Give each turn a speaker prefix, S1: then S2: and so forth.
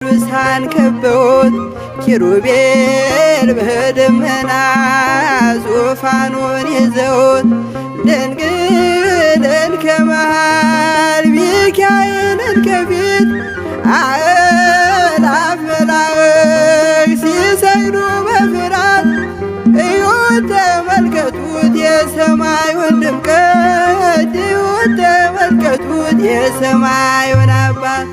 S1: ቅዱሳን ከበውት ኪሩቤል በደመና ዙፋኑን ይዘውት ድንግልን ከመሃል ሚካኤልን ከፊት አእላፍ መላእክት ሲሰግዱ በፍርሃት እዩት ተመልከቱት የሰማዩን ድምቀት እዩት ተመልከቱት የሰማዩን አባት